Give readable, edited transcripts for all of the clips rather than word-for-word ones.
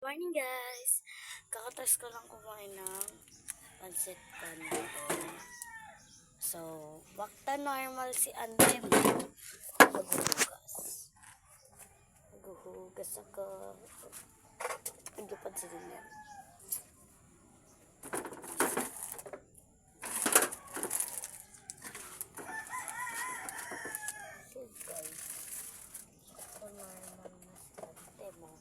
Morning guys! Kakatas ko lang kumain ng pancit canton. So, bakta normal si ante mo. Maghuhugas. Maghuhugas ako. Hindi pa sila yan. So guys, bakta normal na si ante mo.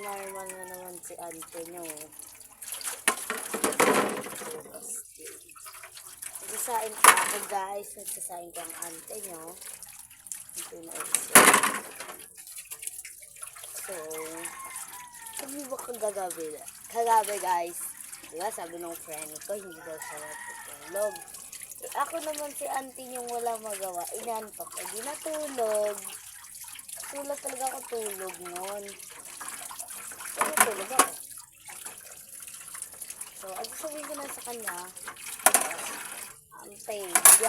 Normal na naman si ante nyo. Nagsasain pa ako guys. Nagsasain pa ang ante nyo. Ito na ulit. So, sabi ba kagabi? Kagabi guys. Diba sabi ng friend ko, hindi daw siya natutulog. Eh, ako naman si ante nyo wala magawa. Inantok. Eh, di natulog. Tulog talaga ako tulog nun. Tulog ako. So, sabihin ko na sa kanya, ante, hindi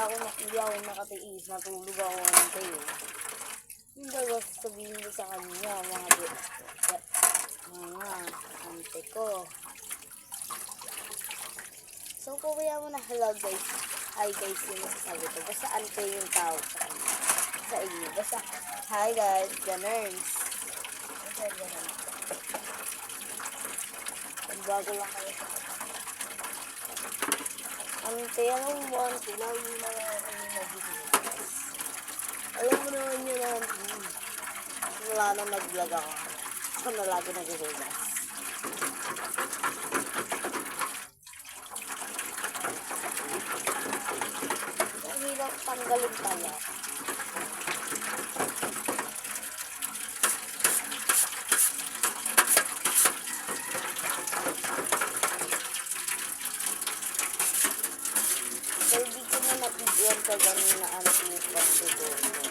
ako nakatiis, natulog ako, ante. Hindi ako sabihin ko sa kanya, mga ante ko. So, kung kaya mo na hello guys, hi guys yung masasabi ko. Basta ante yung tawag sa kanya. Sa inyo. Basta, hi guys, ganers. Basta ganers. Bago lang kayo sa ante, alam mo ante, lagi na nag-vlog. Alam mo naman yun ante, wala nang nag-vlog ako. Ako na lagi nag-hugas. Ang hirap tanggalin pala. Yan ka ganun na ano yung pagdudulo.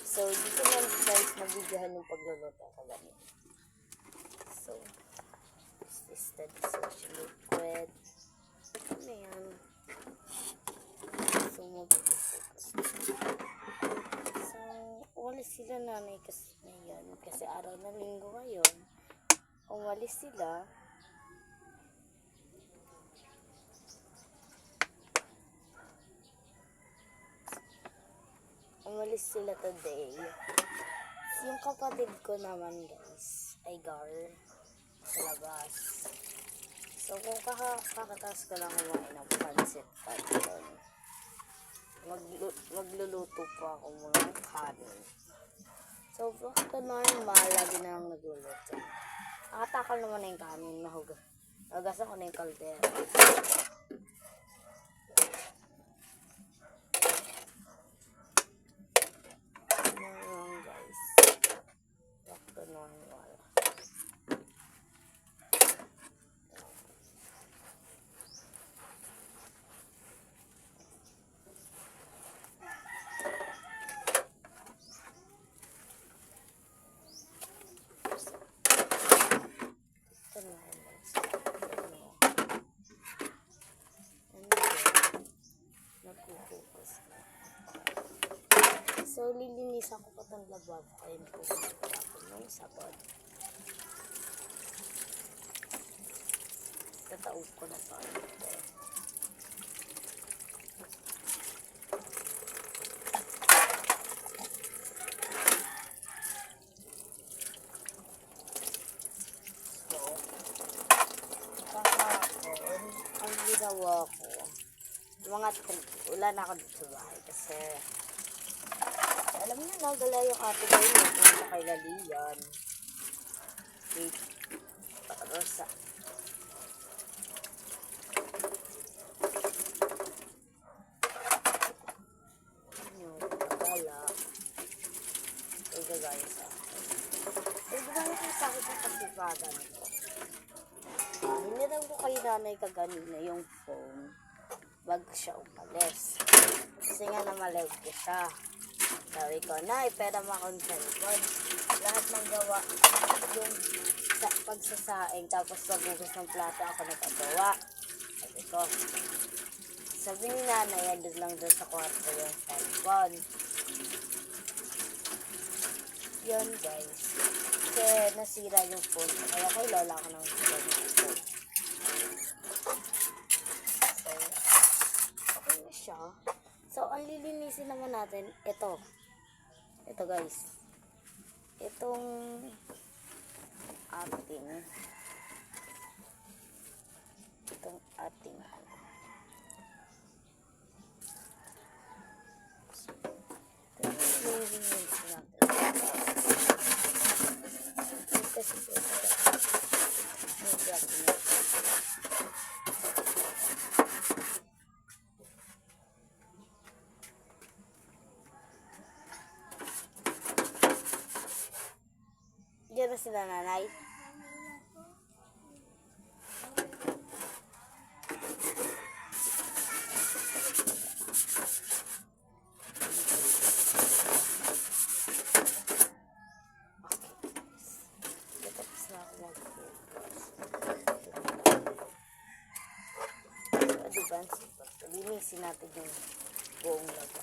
So, dito lang guys nabigyan yung pagluluto ko ganun. So, is the dishwashing liquid. Ano yan? So, mag-focus. So, umalis sila nanay kasi ngayon. Kasi araw na linggo ngayon. Umalis sila. Umalis sila today. Yung kapatid ko naman guys ay gar sa labas. So kung kakatas ko lang kumain ng pancit canton, magluluto pa ako mga kanin. So bakit normal lagi na lang nagluluto. Nakatakal naman na yung kanin. Nahugas ako na yung kaldera. Ano guys. Back to normal. So, lilinisan ko pa itong lababo. Ayun po, tapos ng sabon. Tataog ko na pa. So, kahapon, ang ginawa ko, wala na ako dito sa bahay kasi alam niyo na, gala yung ate ko yun. Punta kay Lalian. Rosa. nakaganito. Hiniram ko kay nanay kaganina yung phone bago siya umalis. Kasi nga namalag ko siya. Sabi ko, Nay, pera mo akong cellphone. Lahat ng gawa yung pagsasaing tapos paghugas ng plato ako nagagawa. Sabi ko, sabi ni nanay, andun lang doon sa kwarto yung cellphone. Yun guys. Kasi nasira yung phone. Kaya kay lola ko nang sila yung phone. So, okay na siya. So, ang lilinisin naman natin, ito. Ito guys. Itong ating lilinisin natin. Diyan na sila nanay. Linisin natin yung buong lababo.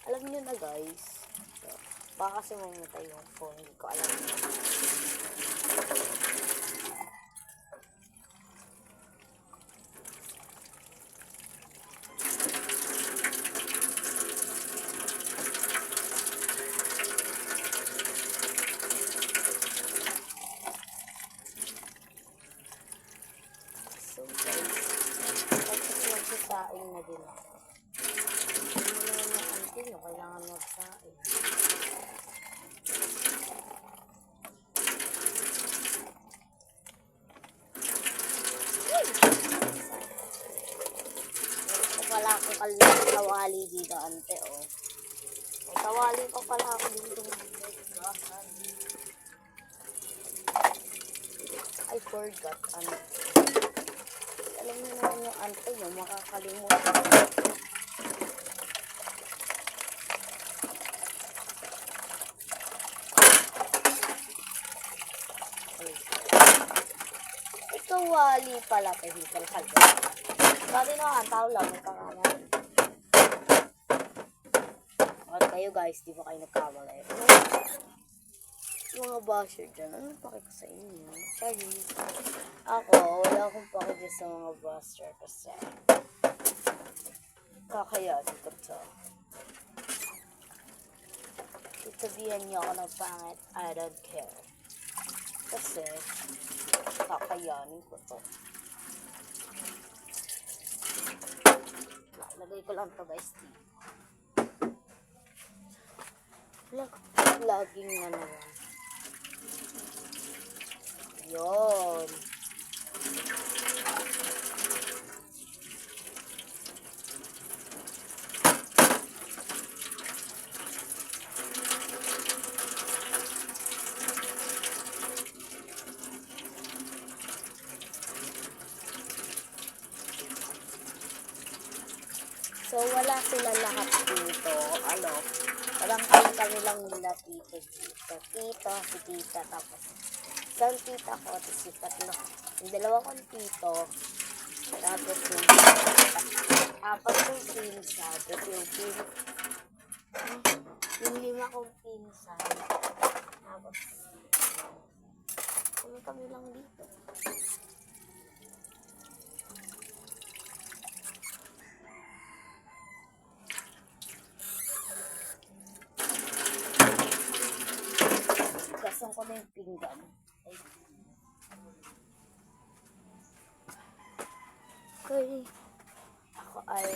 Alam niyo na guys, baka kasi mamatay yung phone, hindi ko alam. So guys, tapos magsasaing na din ako. Hindi naman yung auntie nyo, kailangan magsaing. Wala akong kawali dito, ante, oh. May kawali pa pala ako dito. I forgot, ante. Alam niyo naman yung ante nyo, makakalimutan. Ay, kawali pala, hindi pala kalga. Sabi na ang tao lang, nagkakamali. At kayo guys, di ba kayo nagkamali? Mga basher dyan, anong pake ko sa inyo? Sorry. Ako, wala akong pake dyan sa mga basher kasi kakayanin ko to. Sabihan niyo ako ng pangit, I don't care. Kasi kakayanin ko to. Lagay ko lang to guys. Vlogging na naman. Yun. So, wala sila lahat dito. Ano? Walang kami lang nila tito dito. Tito, si tita, tapos isang tita ko, tapos si tatlo. Yung dalawa kong tito, tapos yung apat kong pinsa, tapos yung lima kong pinsa. Tapos, kami lang dito. Gasong ko na yung pinggan. Okay. Ako ay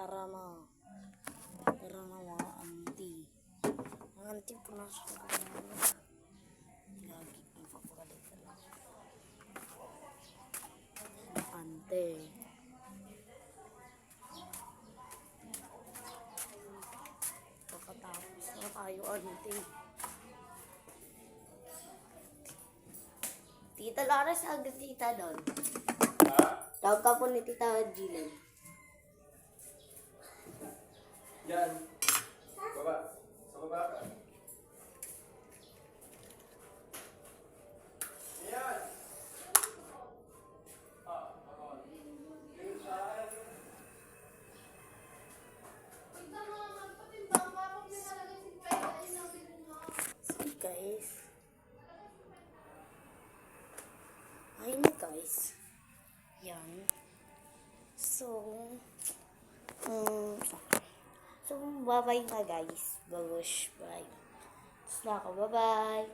Tara na. Tara na mga auntie. Ang auntie po na sa mga. Lagi ang papagalitan lang. Ante. Pagkatapos na tayo auntie. Tita Laura, agad tita doon. Tawag ka po ni Tita Gillen. Yan. Baba. Sa baba ka. Yan. So guys. Ayun guys. Yan. So, bye-bye na guys. Babush. Bye. Tapos na ako. Bye-bye.